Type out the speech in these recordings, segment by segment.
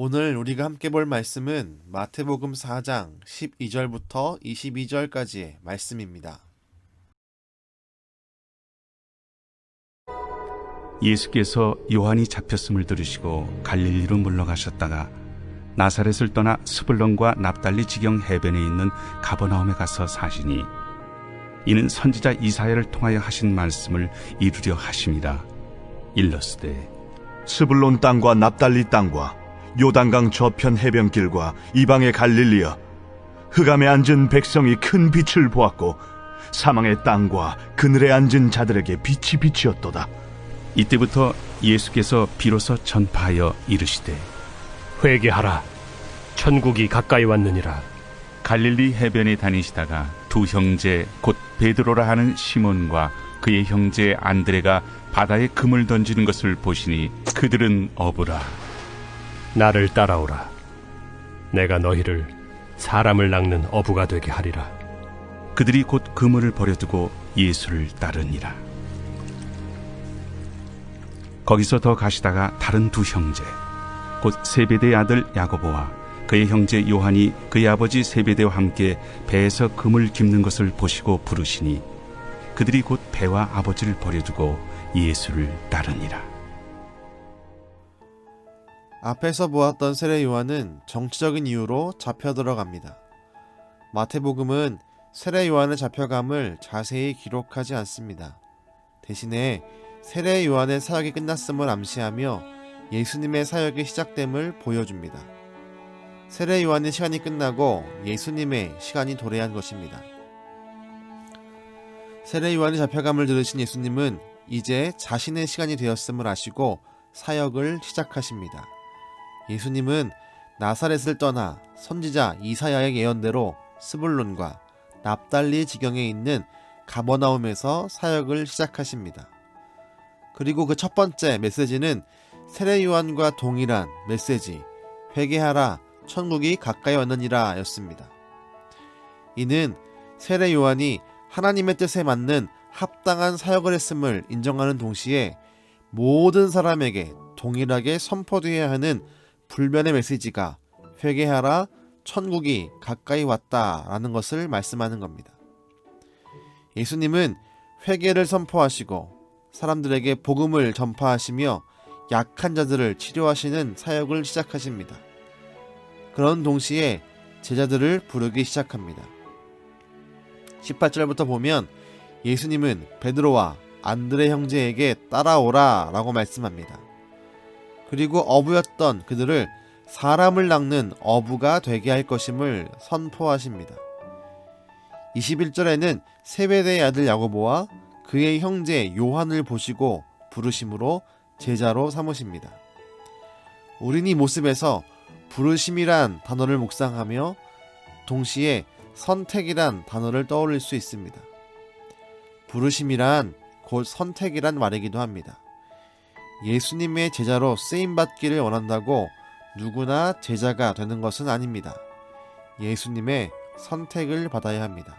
오늘 우리가 함께 볼 말씀은 마태복음 4장 12절부터 22절까지의 말씀입니다. 예수께서 요한이 잡혔음을 들으시고 갈릴리로 물러가셨다가 나사렛을 떠나 스불론과 납달리 지경 해변에 있는 가버나움에 가서 사시니 이는 선지자 이사야를 통하여 하신 말씀을 이루려 하심이라. 일러스되 스불론 땅과 납달리 땅과 요단강 저편 해변길과 이방의 갈릴리여, 흑암에 앉은 백성이 큰 빛을 보았고 사망의 땅과 그늘에 앉은 자들에게 빛이 비치었도다. 이때부터 예수께서 비로소 전파하여 이르시되 회개하라, 천국이 가까이 왔느니라. 갈릴리 해변에 다니시다가 두 형제 곧 베드로라 하는 시몬과 그의 형제 안드레가 바다에 금을 던지는 것을 보시니 그들은 어부라. 나를 따라오라. 내가 너희를 사람을 낚는 어부가 되게 하리라. 그들이 곧 그물을 버려두고 예수를 따르니라. 거기서 더 가시다가 다른 두 형제 곧 세베대의 아들 야고보와 그의 형제 요한이 그의 아버지 세베대와 함께 배에서 금을 깁는 것을 보시고 부르시니 그들이 곧 배와 아버지를 버려두고 예수를 따르니라. 앞에서 보았던 세례 요한은 정치적인 이유로 잡혀 들어갑니다. 마태복음은 세례 요한의 잡혀감을 자세히 기록하지 않습니다. 대신에 세례 요한의 사역이 끝났음을 암시하며 예수님의 사역이 시작됨을 보여줍니다. 세례 요한의 시간이 끝나고 예수님의 시간이 도래한 것입니다. 세례 요한의 잡혀감을 들으신 예수님은 이제 자신의 시간이 되었음을 아시고 사역을 시작하십니다. 예수님은 나사렛을 떠나 선지자 이사야의 예언대로 스불론과 납달리 지경에 있는 가버나움에서 사역을 시작하십니다. 그리고 그 첫 번째 메시지는 세례 요한과 동일한 메시지, 회개하라, 천국이 가까이 왔느니라 였습니다. 이는 세례 요한이 하나님의 뜻에 맞는 합당한 사역을 했음을 인정하는 동시에 모든 사람에게 동일하게 선포되어야 하는 불변의 메시지가 회개하라, 천국이 가까이 왔다라는 것을 말씀하는 겁니다. 예수님은 회개를 선포하시고 사람들에게 복음을 전파하시며 약한 자들을 치료하시는 사역을 시작하십니다. 그런 동시에 제자들을 부르기 시작합니다. 18절부터 보면 예수님은 베드로와 안드레 형제에게 따라오라 라고 말씀합니다. 그리고 어부였던 그들을 사람을 낚는 어부가 되게 할 것임을 선포하십니다. 21절에는 세베대의 아들 야고보와 그의 형제 요한을 보시고 부르심으로 제자로 삼으십니다. 우린 이 모습에서 부르심이란 단어를 묵상하며 동시에 선택이란 단어를 떠올릴 수 있습니다. 부르심이란 곧 선택이란 말이기도 합니다. 예수님의 제자로 쓰임받기를 원한다고 누구나 제자가 되는 것은 아닙니다. 예수님의 선택을 받아야 합니다.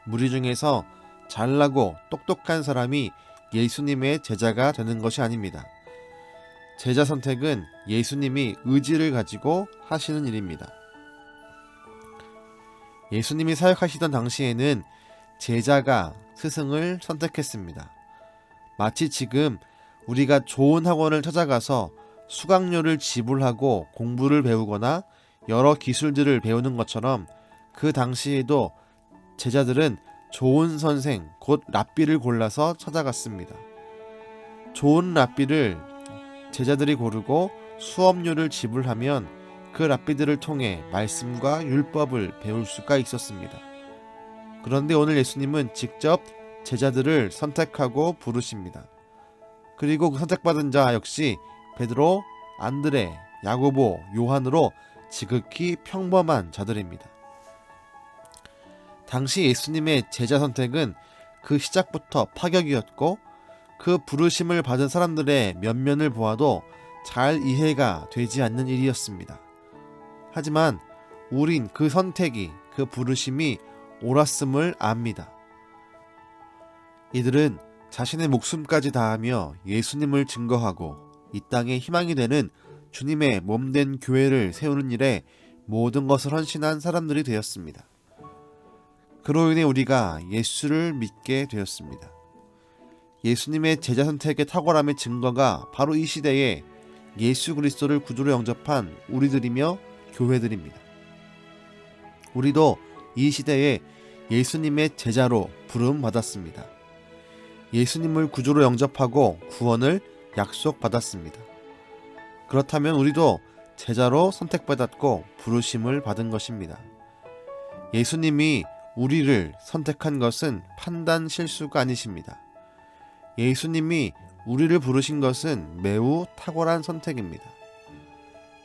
무리 중에서 잘나고 똑똑한 사람이 예수님의 제자가 되는 것이 아닙니다. 제자 선택은 예수님이 의지를 가지고 하시는 일입니다. 예수님이 사역하시던 당시에는 제자가 스승을 선택했습니다. 마치 지금 우리가 좋은 학원을 찾아가서 수강료를 지불하고 공부를 배우거나 여러 기술들을 배우는 것처럼 그 당시에도 제자들은 좋은 선생, 곧 랍비를 골라서 찾아갔습니다. 좋은 랍비를 제자들이 고르고 수업료를 지불하면 그 랍비들을 통해 말씀과 율법을 배울 수가 있었습니다. 그런데 오늘 예수님은 직접 제자들을 선택하고 부르십니다. 그리고 그 선택받은 자 역시 베드로, 안드레, 야고보, 요한으로 지극히 평범한 자들입니다. 당시 예수님의 제자 선택은 그 시작부터 파격이었고 그 부르심을 받은 사람들의 면면을 보아도 잘 이해가 되지 않는 일이었습니다. 하지만 우린 그 선택이, 그 부르심이 옳았음을 압니다. 이들은 자신의 목숨까지 다하며 예수님을 증거하고 이 땅에 희망이 되는 주님의 몸된 교회를 세우는 일에 모든 것을 헌신한 사람들이 되었습니다. 그로 인해 우리가 예수를 믿게 되었습니다. 예수님의 제자 선택의 탁월함의 증거가 바로 이 시대에 예수 그리스도를 구주로 영접한 우리들이며 교회들입니다. 우리도 이 시대에 예수님의 제자로 부름 받았습니다. 예수님을 구주로 영접하고 구원을 약속받았습니다. 그렇다면 우리도 제자로 선택받았고 부르심을 받은 것입니다. 예수님이 우리를 선택한 것은 판단 실수가 아니십니다. 예수님이 우리를 부르신 것은 매우 탁월한 선택입니다.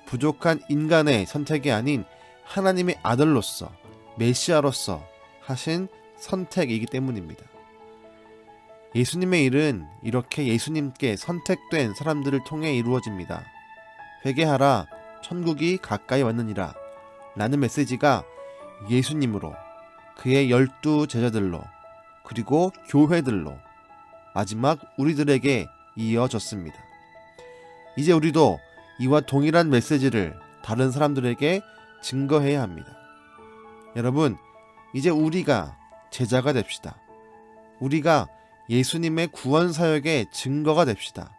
부족한 인간의 선택이 아닌 하나님의 아들로서 메시아로서 하신 선택이기 때문입니다. 예수님의 일은 이렇게 예수님께 선택된 사람들을 통해 이루어집니다. 회개하라, 천국이 가까이 왔느니라 라는 메시지가 예수님으로, 그의 12 제자들로, 그리고 교회들로, 마지막 우리들에게 이어졌습니다. 이제 우리도 이와 동일한 메시지를 다른 사람들에게 증거해야 합니다. 여러분, 이제 우리가 제자가 됩시다. 우리가 예수님의 구원 사역의 증거가 됩시다.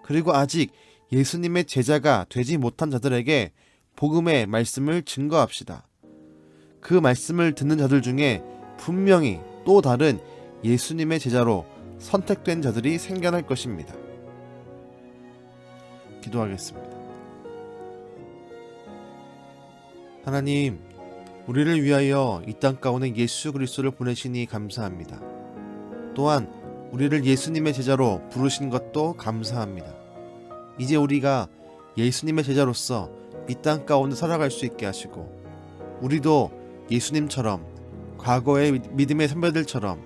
그리고 아직 예수님의 제자가 되지 못한 자들에게 복음의 말씀을 증거합시다. 그 말씀을 듣는 자들 중에 분명히 또 다른 예수님의 제자로 선택된 자들이 생겨날 것입니다. 기도하겠습니다. 하나님, 우리를 위하여 이 땅 가운데 예수 그리스도를 보내시니 감사합니다. 또한 우리를 예수님의 제자로 부르신 것도 감사합니다. 이제 우리가 예수님의 제자로서 이 땅 가운데 살아갈 수 있게 하시고, 우리도 예수님처럼, 과거의 믿음의 선배들처럼,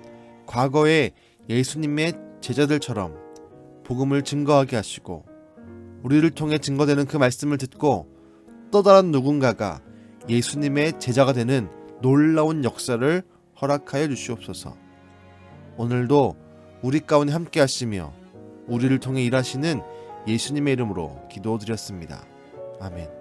과거의 예수님의 제자들처럼 복음을 증거하게 하시고, 우리를 통해 증거되는 그 말씀을 듣고 또 다른 누군가가 예수님의 제자가 되는 놀라운 역사를 허락하여 주시옵소서. 오늘도 우리 가운데 함께 하시며 우리를 통해 일하시는 예수님의 이름으로 기도드렸습니다. 아멘.